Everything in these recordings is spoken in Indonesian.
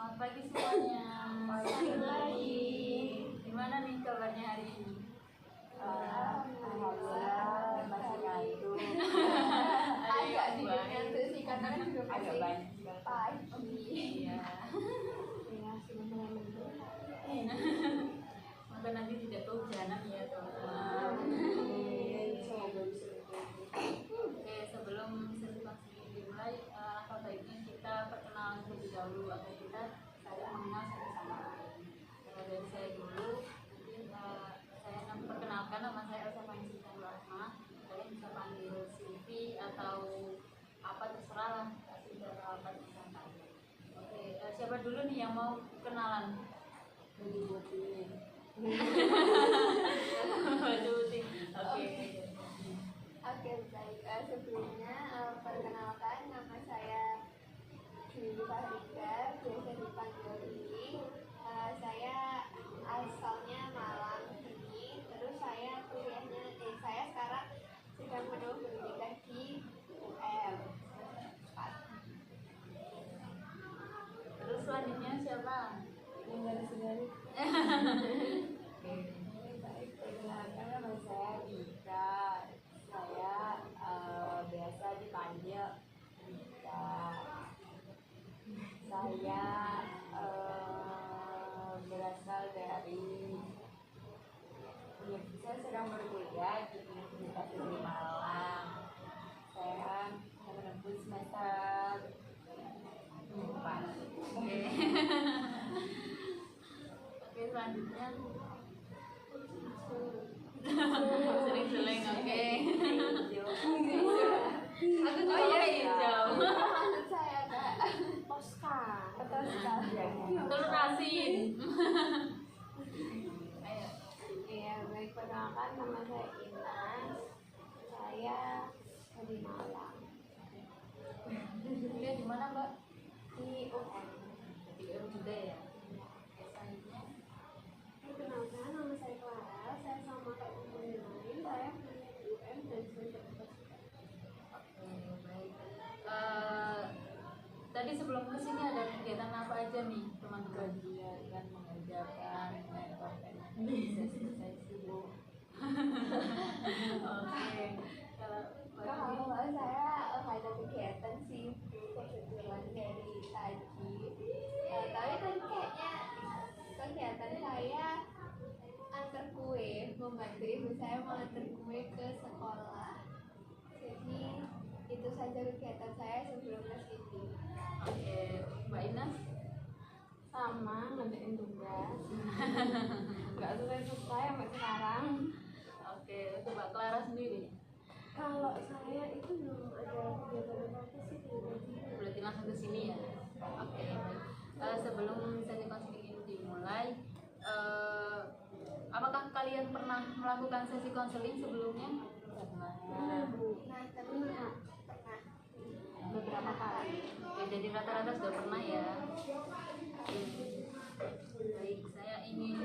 Selamat pagi semuanya. Pagi lagi. Gimana nih kabarnya hari ini? Alhamdulillah masih ngantuk. Agak ngantuk sih karena kan juga agak banyak pagi. Iya. Ya sudah mulai mendung. Semoga nanti tidak kehujanan ya teman-teman. Semoga bisa. Oke, sebelum sesi konseling dimulai, alangkah baiknya kita perkenalan terlebih dahulu agar kita saling mengenal satu sama lain. Dari saya dulu, saya akan perkenalkan, nama saya Elsa Fanny Rahma. Kalian bisa panggil Silvi atau apa terserah lah, kasih atau apa terserah kalian. Oke, siapa dulu nih yang mau kenalan? Oke. Oke, baik. Sebelumnya perkenalkan, nama saya Julie Fahrika, biasa dipanggil Lili. Saya asalnya Malang ini, terus saya saya sekarang sedang menempuh pendidikan di UM. Terus selanjutnya siapa? Yang garis-garis. Baik, perkenalkan nama saya Dika. Saya biasa dipanggil Dika. Saya berasal dari saya sedang berkuliah di Universitas Negeri Malang. Saya menempuh semester 4. Oke, selanjutnya sering-sering. Oke. Aku Oh iya, hijau. Menurut saya Kak Tosca. Telur asin. Ayo. Iya, baik, perkenalkan nama saya Inas. Saya dari Malang. Kuliah di mana, Mbak? Di UM. Di UM juga ya. Oke, selanjutnya. Perkenalkan nama saya Clara. Saya sama kayak teman lain. Saya kuliah di UM dan semester 4. Oke, baik. Tadi sebelum kesini ada kegiatan apa aja nih, teman-teman? Kegiatan mengajarkan sesi sibuk. Oke. Kalau saya ada kegiatan sih kebetulan dari tadi. Tapi tadi kayaknya kegiatan saya antar kue, membantu ibu saya mengantar kue ke sekolah. Jadi itu saja kegiatan saya sebelum ke sini. Oke, Mbak Inas? Sama ngerjain tugas. Nggak selesai sampai sekarang. Oke, untuk Mbak Clara sendiri? Kalau saya itu belum ada kegiatan apa sih tadi. Berarti langsung ke sini ya. Oke, baik. Sebelum sesi konseling ini dimulai, apakah kalian pernah melakukan sesi konseling sebelumnya? Nah, tapi pernah beberapa kali. Oke, jadi rata-rata sudah pernah ya. Baik, saya ingin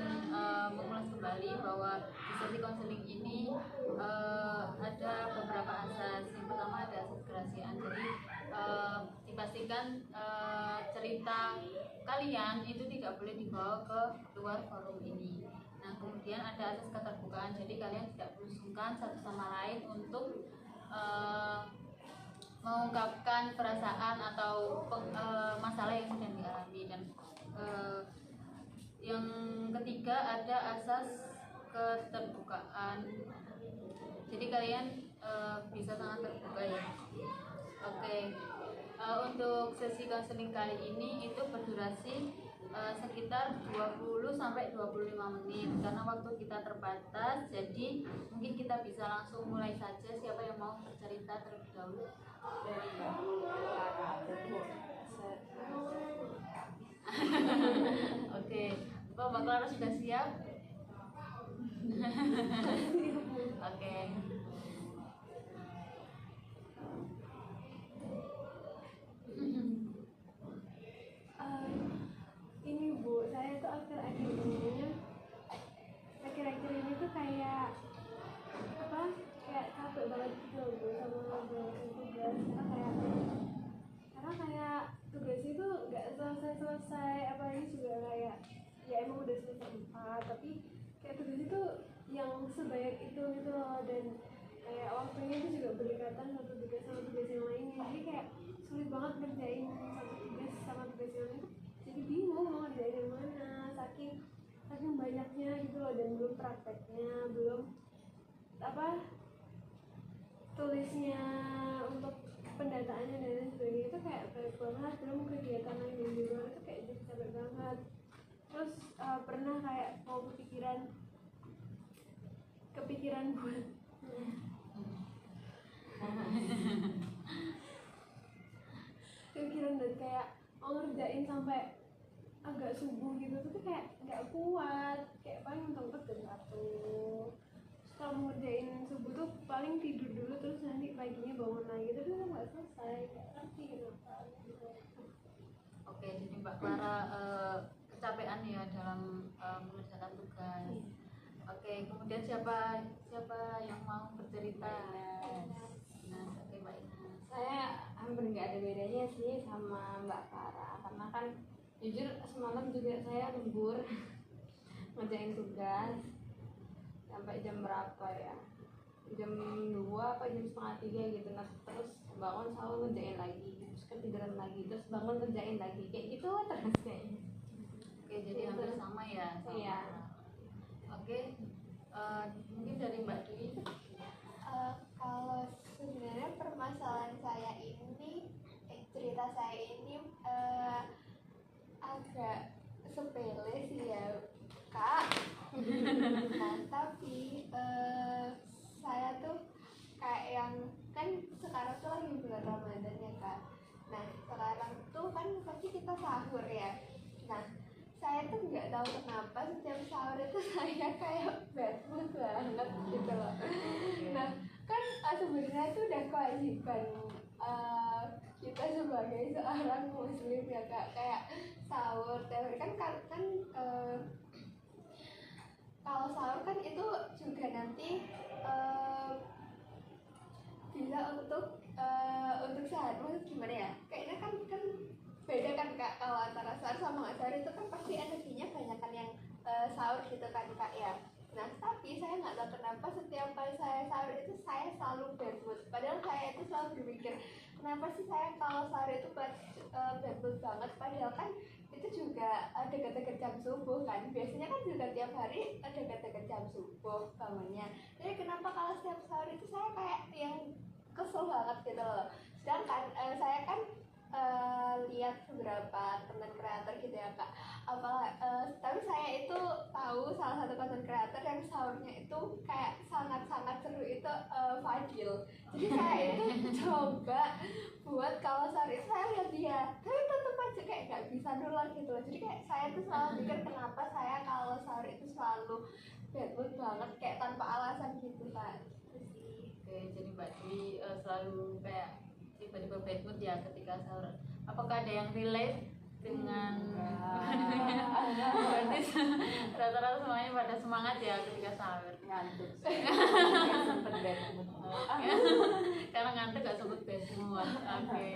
mengulas kembali bahwa di sesi konseling ini ada beberapa asas. Yang pertama ada asas kerahasiaan. Jadi dipastikan cerita kalian itu tidak boleh dibawa ke luar forum ini. Nah, kemudian ada asas keterbukaan. Jadi kalian tidak perlu sungkan satu sama lain untuk mengungkapkan perasaan atau masalah yang sedang dialami. Dan yang ketiga ada asas keterbukaan. Jadi kalian bisa sangat terbuka ya. Oke. Untuk sesi konseling kali ini itu berdurasi sekitar 20 sampai 25 menit karena waktu kita terbatas. Jadi mungkin kita bisa langsung mulai saja. Siapa yang mau bercerita terlebih dahulu? Oke, Mbak Clara sudah siap? Oke. Ini Bu, saya tuh akhir-akhir ini tuh kayak apa? Kayak capek banget gitu Bu sama tugas. Karena kayak tugas itu nggak selesai selesai apalagi juga kayak ya emang udah selesai 4 tapi kayak tugas itu yang sebanyak itu gitu loh, dan kayak waktunya itu juga berdekatan satu tugas sama tugas yang lainnya, jadi kayak sulit banget ngerjain satu tugas sama tugas yang lain, jadi bingung mau ngerjain yang mana saking banyaknya gitu loh, dan belum prakteknya, belum apa tulisnya untuk pendataannya dan lain sebagainya, itu kayak banyak banget, belum kegiatan lain yang di luar itu kayak jadi capek banget. Terus pernah kayak mau kepikiran buat kepikiran dan kayak mau ngerjain sampai agak subuh gitu tuh kayak nggak kuat, kayak paling mentok jam 1. Kalau mau ngerjain subuh tuh paling tidur dulu terus nanti paginya bangun lagi, tapi kan nggak selesai, kayak ngerti kenapa gitu. Oke, jadi Mbak Clara kecapean ya dalam mengerjakan tugas. Oke, kemudian siapa yang mau bercerita? Nah, oke Mbak Ines. Saya hampir nggak ada bedanya sih sama Mbak Farah, karena kan jujur semalam juga saya lembur ngerjain tugas sampai jam berapa ya, jam 2 apa jam setengah 3 gitu. Nah terus bangun selalu ngerjain lagi, terus ketiduran lagi, terus bangun ngerjain lagi, kayak gitu terus kayaknya. Oke, jadi hampir sama ya. Sama. Iya. Oke, mungkin dari Mbak Dwi. Kalau sebenarnya permasalahan saya ini, cerita saya ini agak sepele sih ya Kak. Nah tapi saya tuh kayak yang kan sekarang tuh lagi bulan Ramadan ya Kak. Nah sekarang tuh kan pasti kita sahur ya. Nah saya tuh nggak tahu kenapa setiap sahur itu saya kayak bad mood banget gitu loh. Nah kan sebenarnya itu udah kewajiban kita sebagai seorang muslim ya Kak, kayak sahur kan kalau sahur kan itu juga nanti bisa untuk sehari, maksud gimana ya, kayaknya kan beda kan Kak, kalau antara sahur sama nggak sahur itu kan pasti energinya banyak kan yang sahur gitu kan Kak ya. Nah tapi saya nggak tahu kenapa setiap kali saya sahur itu saya selalu bad mood, padahal saya itu selalu berpikir kenapa sih saya kalau sahur itu bad mood banget, padahal kan itu juga dekat-dekat jam subuh kan, biasanya kan juga tiap hari dekat-dekat jam subuh bangunnya. Jadi kenapa kalau setiap sahur itu saya kayak yang kesel banget gitu loh. Sedangkan saya kan lihat beberapa konten kreator gitu ya Kak, tapi saya itu tahu salah satu konten kreator yang sahurnya itu kayak sangat-sangat seru, itu Fadil. Jadi saya itu coba buat kalau sahur itu saya lihat dia, tapi tetap aja kayak nggak bisa nular gitu loh. Jadi kayak saya tuh selalu mikir kenapa saya kalau sahur itu selalu bad mood banget, kayak tanpa alasan gitu Kak. Oke, jadi Mbak Dwi selalu kayak tiba-tiba bad mood ya ketika sahur. Apakah ada yang relate dengan berarti rata-rata semuanya pada semangat ya ketika sahur? Ngantuk. Sempet bad mood. Karena ngantuk gak sempet bad mood. Oke.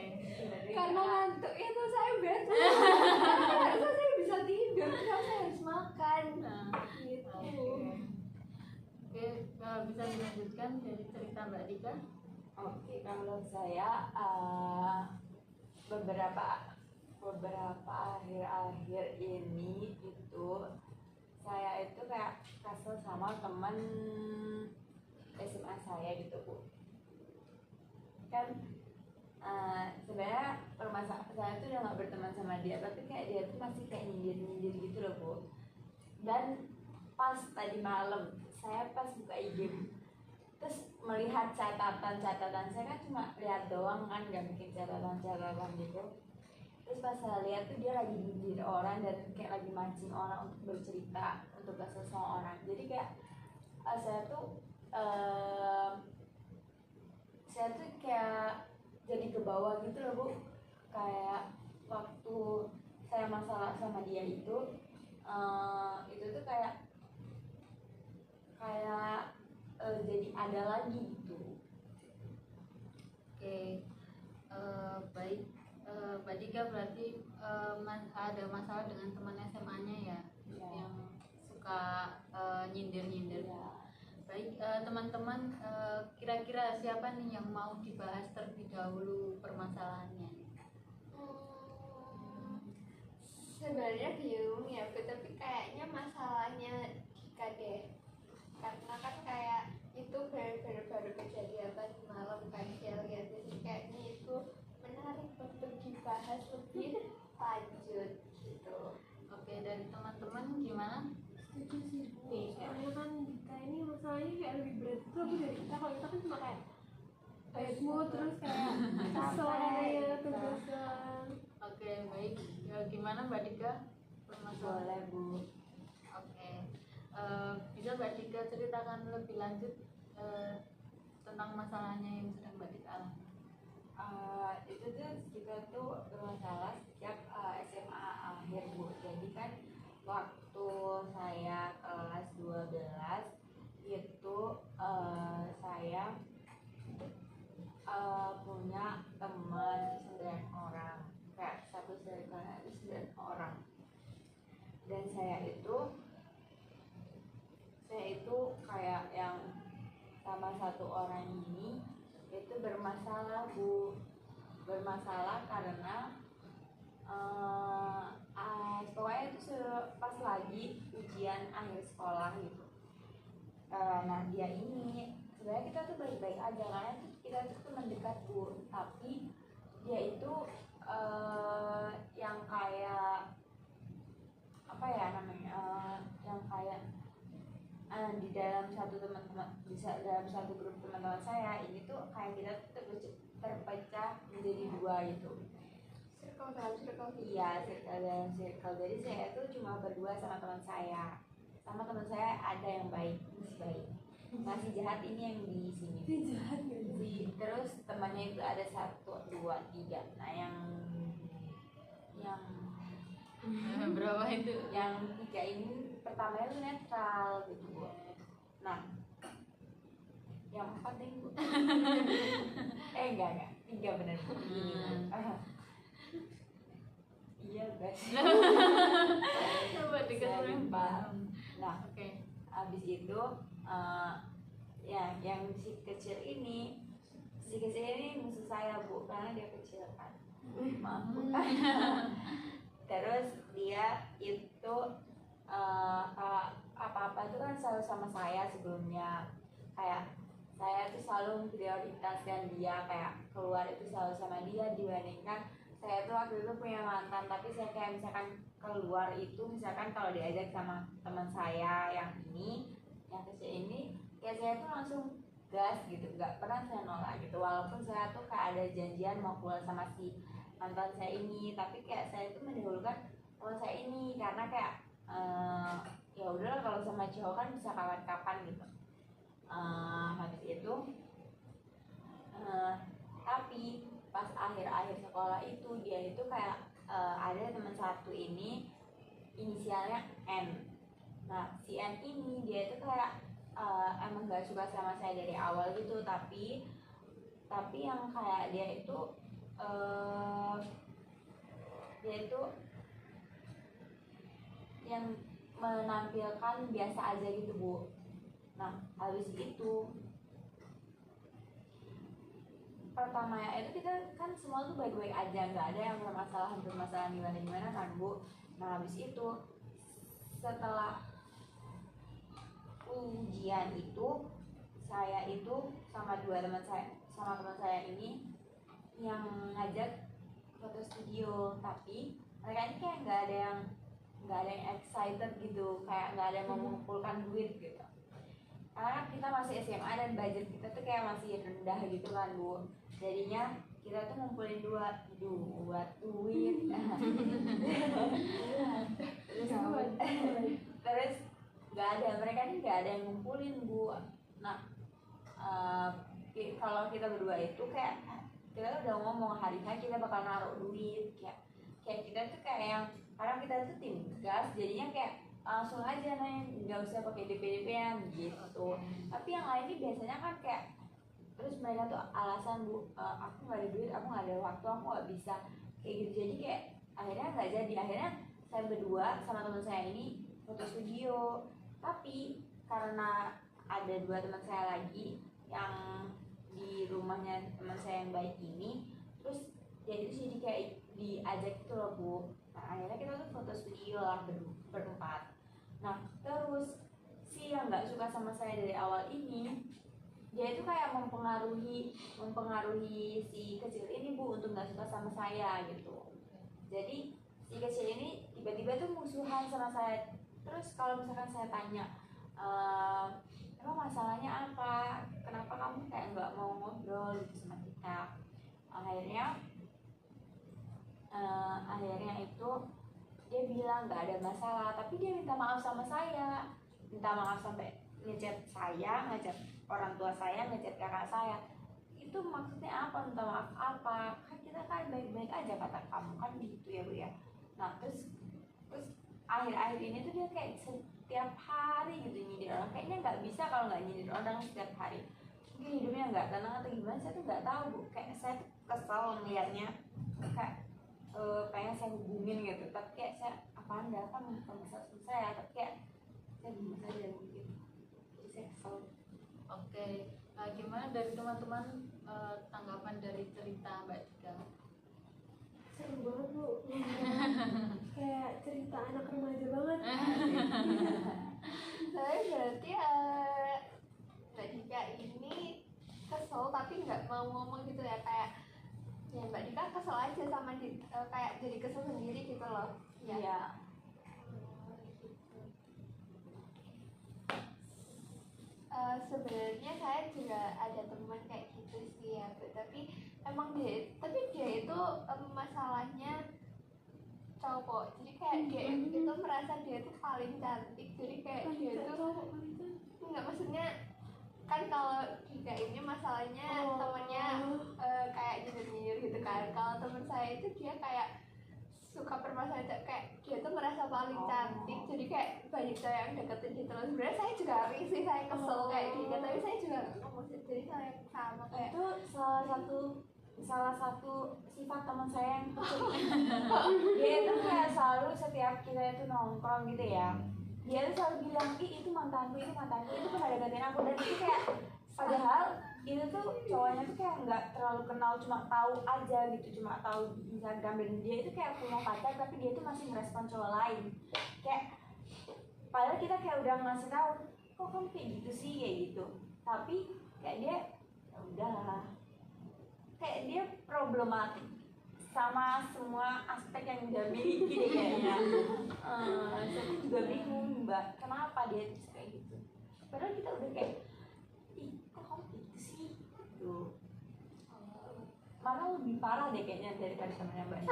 Karena ngantuk itu saya bad mood. Karena saya bisa tidur, karena saya harus makan. Gitu. Oke, bisa dilanjutkan dari cerita Mbak Dika? Oke, kalau saya beberapa akhir-akhir ini itu saya itu kayak kesel sama teman SMA saya gitu Bu. Kan sebenarnya permasalahan saya tuh udah nggak berteman sama dia, tapi kayak dia tuh masih kayak nyindir gitu loh Bu. Dan pas tadi malam saya pas buka IG terus melihat catatan saya kan cuma lihat doang kan, nggak bikin catatan gitu. Terus pas saya lihat tuh dia lagi nyindir orang dan kayak lagi mancing orang untuk bercerita, untuk kesel sama orang. Jadi kayak saya tuh kayak jadi ke bawah gitu loh Bu. Kayak waktu saya masalah sama dia itu tuh kayak jadi ada lagi gitu. Oke, baik. Mbak Dika berarti ada masalah dengan teman SMA-nya ya, Iya. yang suka nyindir-nyindir. Iya. Baik, teman-teman, kira-kira siapa nih yang mau dibahas terlebih dahulu permasalahannya? Sebenarnya bingung ya, tapi kayaknya masalahnya Dika deh, karena kan kayak itu baru kejadian tadi malam kan ya, jadi kayaknya itu menarik untuk dibahas lebih lanjut gitu. Oke, dari teman-teman gimana? Setuju sih Bu, soalnya kan kita ini masalahnya kayak lebih berat itu lebih dari kita. Kalau kita kan cuma kayak smooth terus kayak kesel ya tugasan. Oke, baik. Gimana Mbak Dika? Permasalahan. Boleh Bu. Oke. Bisa Mbak Dika ceritakan lebih lanjut tentang masalahnya yang sedang Mbak Dika alami? Itu tuh kita tuh bermasalah sejak SMA akhir Bu. Jadi kan waktu saya kelas 12 itu saya punya teman 9 orang, kayak satu circle itu 9 orang, dan saya itu kayak yang sama satu orang ini itu bermasalah Bu. Bermasalah karena pokoknya itu pas lagi ujian akhir sekolah gitu. Nah dia ini sebenarnya kita tuh baik-baik aja karena kita tuh teman dekat Bu, tapi dia itu yang kayak apa ya namanya, yang kayak di dalam satu teman-teman, bisa dalam satu grup teman-teman saya ini tuh kayak kita tuh terpecah menjadi dua gitu. Circle dalam circle gitu. Iya, circle dalam circle. Jadi saya tuh cuma berdua sama teman saya. Sama teman saya ada yang baik, masih baik. Masih jahat ini yang di sini. Dia jahat ya. Terus temannya itu ada 1, 2, 3. Nah yang Berapa itu? yang 3 ini pertama itu netral gitu Bu. Nah yang 4 deh Bu. Enggak 3 bener Bu. Iya guys. Coba Saya dikasih lupa. Nah Oke. abis itu ya yang si kecil ini musuh saya Bu, karena dia kecil kan. Maaf Bu. Terus dia itu apa-apa itu kan selalu sama saya sebelumnya. Kayak saya tuh selalu memprioritaskan dia, kayak keluar itu selalu sama dia, dibandingkan saya tuh waktu itu punya mantan, tapi saya kayak misalkan keluar itu misalkan kalau diajak sama teman saya yang kecil ini, ya saya tuh langsung gas gitu, nggak pernah saya nolak gitu, walaupun saya tuh kayak ada janjian mau keluar sama si mantan saya ini, tapi kayak saya tuh mendahulukan teman saya ini karena kayak ya udahlah kalau sama cowok kan bisa kapan-kapan gitu. Habis itu tapi pas akhir-akhir sekolah itu dia itu kayak ada teman satu ini inisialnya N. Nah si N ini dia itu kayak emang gak suka sama saya dari awal gitu, tapi yang kayak dia itu yang menampilkan biasa aja gitu Bu. Nah habis itu pertama ya itu kita kan semua tuh baik-baik aja, nggak ada yang bermasalah gimana kan Bu. Nah habis itu setelah ujian itu saya itu sama teman saya ini yang ngajak foto studio, tapi mereka ini kayak nggak ada yang excited gitu, kayak nggak ada yang mau mengumpulkan duit gitu. Karena kita masih SMA dan budget kita tuh kayak masih rendah gitu kan Bu. Jadinya kita tuh ngumpulin duit terus mereka nih nggak ada yang ngumpulin Bu. Nah kalau kita berdua itu kayak kita udah ngomong hari kita bakal naruh duit, kayak kita tuh kayak yang karena kita tuh tim gas, jadinya kayak langsung aja nih, nggak usah pakai DP-an gitu. Tapi yang lain ini biasanya kan kayak terus mereka tuh alasan Bu, aku nggak ada duit, aku nggak ada waktu, aku nggak bisa kayak gitu. Jadi kayak akhirnya nggak jadi, akhirnya saya berdua sama teman saya ini foto studio. Tapi karena ada 2 teman saya lagi yang di rumahnya teman saya yang baik ini, terus dia itu jadi kayak diajak gitu loh Bu. Nah akhirnya kita tuh foto studio lah berempat. Nah terus si yang nggak suka sama saya dari awal ini, dia itu kayak mempengaruhi si kecil ini Bu untuk nggak suka sama saya gitu. Jadi si kecil ini tiba-tiba tuh musuhan sama saya. Terus kalau misalkan saya tanya, emang masalahnya apa? Kenapa kamu kayak nggak mau ngobrol gitu sama kita? Akhirnya itu dia bilang nggak ada masalah, tapi dia minta maaf sama saya, minta maaf sampai ngechat saya, ngechat orang tua saya, ngechat kakak saya. Itu maksudnya apa? Minta maaf apa? Kan kita kan baik-baik aja kata kamu kan gitu ya Bu ya. Nah terus akhir-akhir ini tuh dia kayak setiap hari gitu nyindir orang. Kayaknya nggak bisa kalau nggak nyindir orang setiap hari. Mungkin hidupnya nggak tenang atau gimana, saya tuh nggak tahu Bu. Kayak saya tuh kesel melihatnya, kayak pengen saya hubungin gitu, tapi kayak saya apa anda kan bukan masalah saya, tapi kayak saya bingung saja mungkin. Jadi saya kesel. Oke, gimana dari teman-teman tanggapan dari cerita Mbak Dika? Seru banget Bu. Kayak cerita anak remaja banget. Saya berarti Mbak Dika ini kesel tapi nggak mau ngomong gitu ya, kayak ya Mbak Dika kesel aja sama kayak jadi kesel sendiri gitu loh ya. Iya. Sebenarnya saya juga ada teman kayak gitu sih ya Bu. Tapi dia itu masalahnya cowok, jadi kayak dia itu merasa dia itu paling cantik, jadi kayak dia itu nggak, maksudnya kan kalau Dika ini masalahnya temennya kayak nyindir gitu kan. Kalau teman saya itu dia kayak suka permasalahan, kayak dia tuh merasa paling cantik, jadi kayak banyak cewek yang deketin gitu loh. Sebenarnya saya juga risih, saya kesel kayak Dika, tapi saya juga ngomong, jadi saya sama kayak Itu salah satu sifat teman saya yang kecil. Dia itu kayak selalu setiap kita itu nongkrong gitu ya, dia tuh selalu bilang, ih itu mantanku, itu pernah deketin aku. Dan itu kayak padahal itu tuh cowoknya tuh kayak nggak terlalu kenal, cuma tahu aja gitu, cuma tahu di Instagram. Dan dia itu kayak punya pacar, tapi dia tuh masih merespon cowok lain. Kayak padahal kita kayak udah ngasih tahu, kok kamu kayak gitu sih, kayak gitu. Tapi kayak dia ya udahlah, kayak dia problematik sama semua aspek yang dia miliki deh kayaknya. Saya juga bingung Mbak, kenapa dia bisa kayak gitu. Padahal kita udah kayak, ih kok kamu gitu sih gitu. Malah lebih parah deh kayaknya daripada temennya Mbak.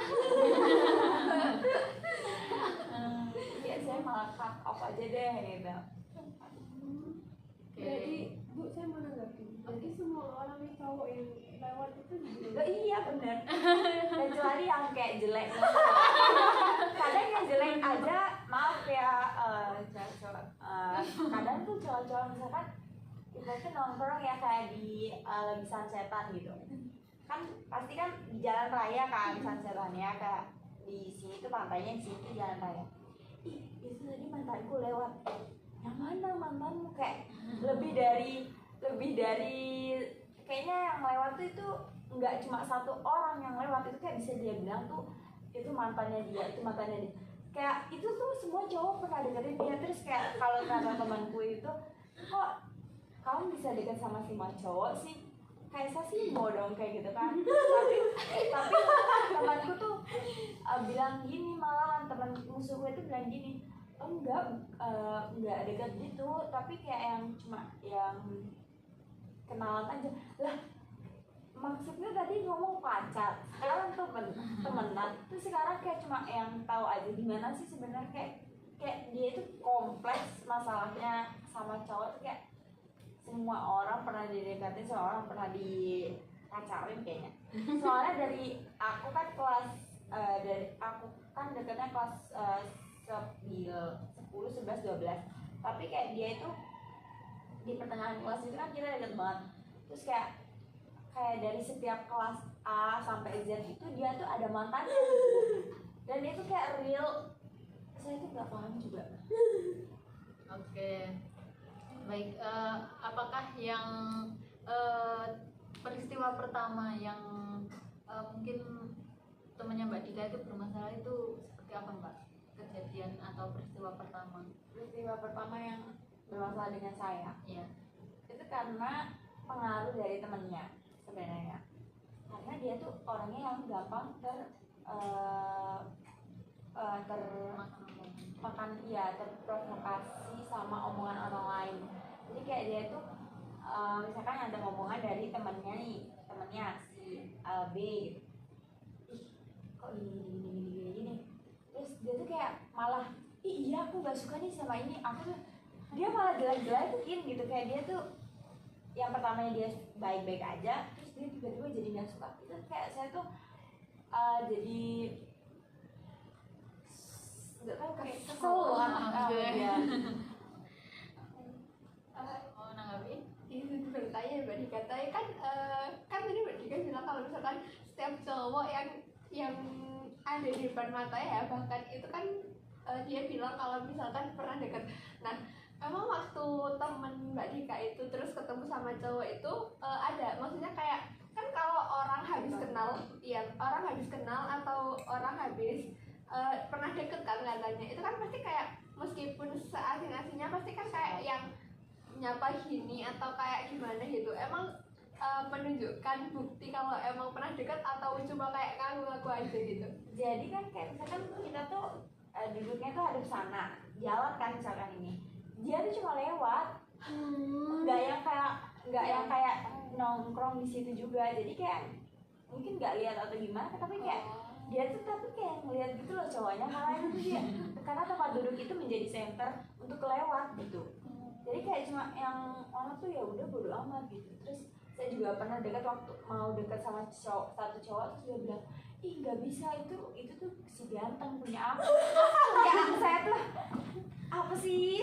Ya saya malah cut off aja deh gitu. Jadi Bu, saya mau nanggapin. Jadi semua orang yang cowok yang lewat itu juga. Iya bener. Kecuali yang kayak jelek. Kadang yang jelek aja, maaf ya cowok. Kadang tuh cowok-cowok misalkan kita tuh nongkrong ya kayak di lagi sunsetan gitu. Kan pasti kan di jalan raya kan sunsetannya, kayak di sini tuh pantainya, di sini tuh jalan raya. Ih itu tadi mantanku lewat. Yang mana mantanmu? Kayak lebih dari kayaknya yang lewat tuh itu nggak cuma satu orang yang lewat, itu kayak bisa dia bilang tuh itu mantannya dia, itu mantannya dia. Kayak itu tuh semua cowok pernah deketin dia. Terus kayak kalau kata temanku itu, kok kamu bisa deket sama semua cowok sih? Kayak saya sih mau dong kayak gitu kan. tapi temanku tuh bilang gini, malahan teman musuhku itu bilang gini, enggak dekat gitu, tapi kayak yang cuma yang kenalan aja lah. Maksudnya tadi ngomong pacar, sekarang tuh temenan, terus sekarang kayak cuma yang tahu aja. Gimana sih sebenarnya, kayak dia itu kompleks masalahnya sama cowok tuh. Kayak semua orang pernah didekatin, semua orang pernah dipacarin kayaknya. Soalnya dari aku kan dekatnya kelas 10, 11, 12. Tapi kayak dia itu di pertengahan kelas itu kan kita deket banget. Terus kayak kayak dari setiap kelas A sampai Z itu dia tuh ada mantannya gitu. Dan itu kayak real, saya tuh nggak paham juga. Oke, baik. Apakah yang peristiwa pertama yang mungkin temannya Mbak Dika itu bermasalah itu seperti apa Mbak? Kejadian atau peristiwa pertama? Peristiwa pertama yang bermasalah dengan saya Iya. itu karena pengaruh dari temennya sebenarnya, karena dia tuh orangnya yang gampang termakan, ya terprovokasi sama omongan orang lain. Jadi kayak dia tuh misalkan ada omongan dari temennya si B, ih kok gini, terus dia tuh kayak malah, ih iya aku gak suka nih sama ini, dia malah jelek-jelekin gitu. Kayak dia tuh yang pertamanya dia baik-baik aja, terus dia tiba-tiba jadi nggak suka. Itu kayak saya tuh jadi nggak tahu, kayak kesel lah dia. Oh, nanggapi? Itu bertanya Mbak Dika tadi kan tadi Mbak Dika bilang kalau misalkan setiap cowok yang ada di depan matanya ya, bahkan itu kan dia bilang kalau misalkan pernah deket. Nah, emang waktu temen Mbak Dika itu terus ketemu sama cowok itu ada, maksudnya kayak kan kalau orang habis kenal, ya orang habis kenal atau orang habis pernah deket kan katanya, itu kan pasti kayak meskipun seasing-asingnya pasti kan kayak yang nyapa gini atau kayak gimana gitu. Emang menunjukkan bukti kalau emang pernah deket atau cuma kayak ngaku-ngaku aja gitu? Jadi kan kayak misalkan kita tuh duduknya tuh hadap sana, jalan kan misalkan ini, dia tuh cuma lewat, nggak yang kayak nongkrong di situ juga. Jadi kayak mungkin nggak lihat atau gimana, tapi kayak dia tuh tapi kayak ngeliat gitu loh cowoknya, karena itu tuh dia, karena tempat duduk itu menjadi center untuk kelewat gitu. Jadi kayak cuma yang orang tuh ya udah bodo amat gitu. Terus saya juga pernah dekat, waktu mau dekat sama satu cowok, terus dia bilang, ih nggak bisa, itu tuh si ganteng punya aku. Ya saya tuh apa sih,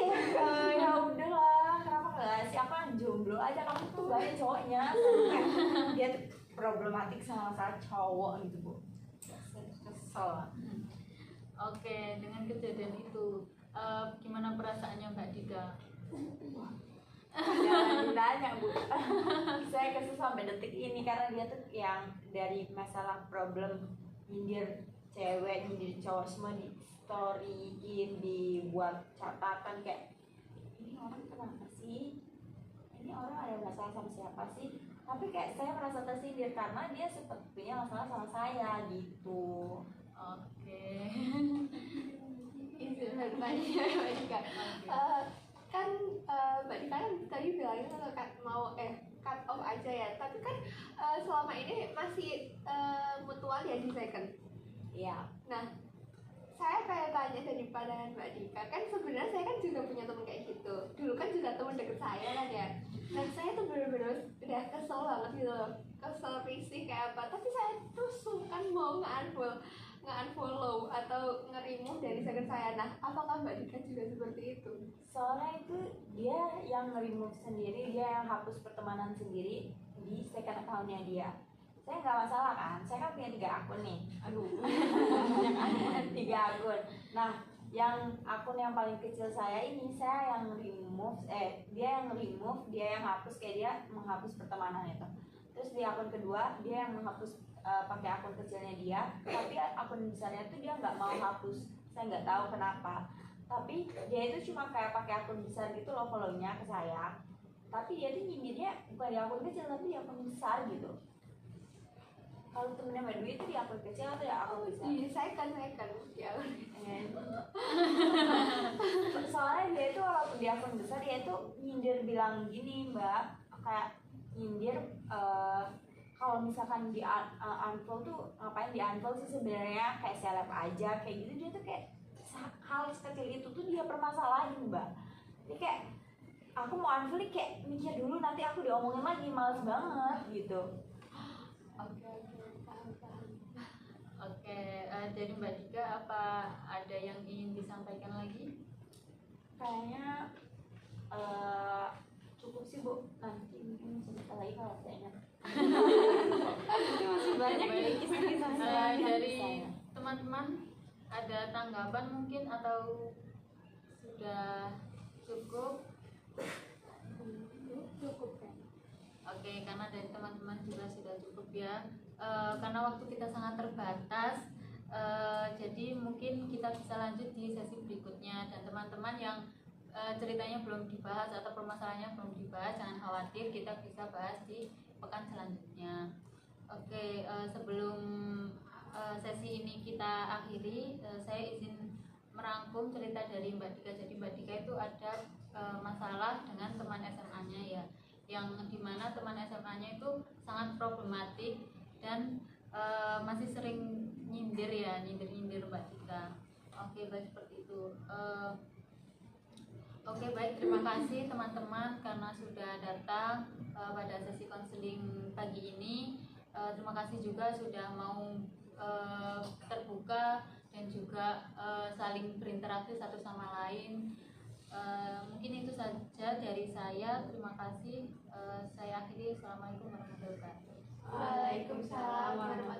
ya udahlah, kenapa nggak sih, aku kan jomblo aja, kamu tuh banyak cowoknya. Kayak dia tuh problematik sama masalah cowok gitu Bu. Saya tuh kesel. Oke, dengan kejadian itu gimana perasaannya Mbak Dika? Jangan ditanya Bu. Saya kesel sampai detik ini karena dia tuh yang dari masalah problem nyindir cewek, nyindir cowok semua di storyin, dibuat catatan kayak ini orang kenapa sih? Ini orang ada masalah sama siapa sih? Tapi kayak saya merasa tersindir karena dia sempat punya masalah sama saya gitu. Oke. Izin bertanya Mbak Dika. Kan Mbak Dika kan tadi bilangnya kalau mau cut off aja ya, tapi kan selama ini masih mutual ya di second. Iya. Nah, saya kayak tanya dari pandangan Mbak Dika, kan sebenarnya saya kan juga punya teman kayak gitu. Dulu kan juga teman deket saya kan ya. Dan saya tuh bener-bener udah kesel banget gitu loh, kesel risih kayak apa. Tapi saya tuh sungkan mau nge-unfollow atau nge-remove dari second saya. Nah, apakah Mbak Dika juga seperti itu? Soalnya itu dia yang remove sendiri, dia yang hapus pertemanan sendiri di second account-nya dia. Saya nggak masalah kan, saya kan punya 3 akun nih. Aduh, banyak akun, 3 akun. Nah, yang akun yang paling kecil saya ini, saya yang remove, dia yang remove, dia yang hapus, kayak dia menghapus pertemanan itu. Terus di akun kedua, dia yang menghapus pakai akun kecilnya dia, tapi akun besarnya tuh dia nggak mau hapus. Saya nggak tahu kenapa. Tapi dia itu cuma kayak pakai akun besar gitu loh, follow-nya ke saya. Tapi dia tuh nyindirnya bukan di akun kecil, tapi di akun besar gitu. Kalau temennya Mbak Dwi itu di akun kecil atau di akun besar? Di second ya. Soalnya dia itu walaupun di akun besar, dia itu nyindir bilang gini Mbak, kayak nyindir kalau misalkan di unfollow tuh ngapain di unfollow sih sebenarnya, kayak seleb aja kayak gitu. Dia tuh kayak hal sekecil itu tuh dia permasalahin Mbak. Jadi kayak aku mau unfollow kayak mikir dulu, nanti aku diomongin lagi, males banget gitu. Oke, jadi Mbak Dika apa ada yang ingin disampaikan lagi? Kayaknya cukup sih Bu, nanti mungkin cerita lagi kalau saya ingat. masih banyak nih kisah-kisah saya Dari saya. teman-teman ada tanggapan mungkin atau sudah cukup? Cukup kan. Oke, karena dari teman-teman juga sudah cukup ya. Karena waktu kita sangat terbatas, jadi mungkin kita bisa lanjut di sesi berikutnya. Dan teman-teman yang ceritanya belum dibahas atau permasalahannya belum dibahas, jangan khawatir, kita bisa bahas di pekan selanjutnya. Oke, sebelum sesi ini kita akhiri, saya izin merangkum cerita dari Mbak Dika. Jadi Mbak Dika itu ada masalah dengan teman SMA-nya ya, yang dimana teman SMA-nya itu sangat problematik dan masih sering nyindir ya, nyindir Mbak Dika. Oke, baik seperti itu. Oke, baik, terima kasih teman-teman karena sudah datang pada sesi konseling pagi ini. Terima kasih juga sudah mau terbuka dan juga saling berinteraksi satu sama lain. Mungkin itu saja dari saya. Terima kasih. Saya akhiri. Assalamualaikum warahmatullahi wabarakatuh. Waalaikumsalam warahmatullahi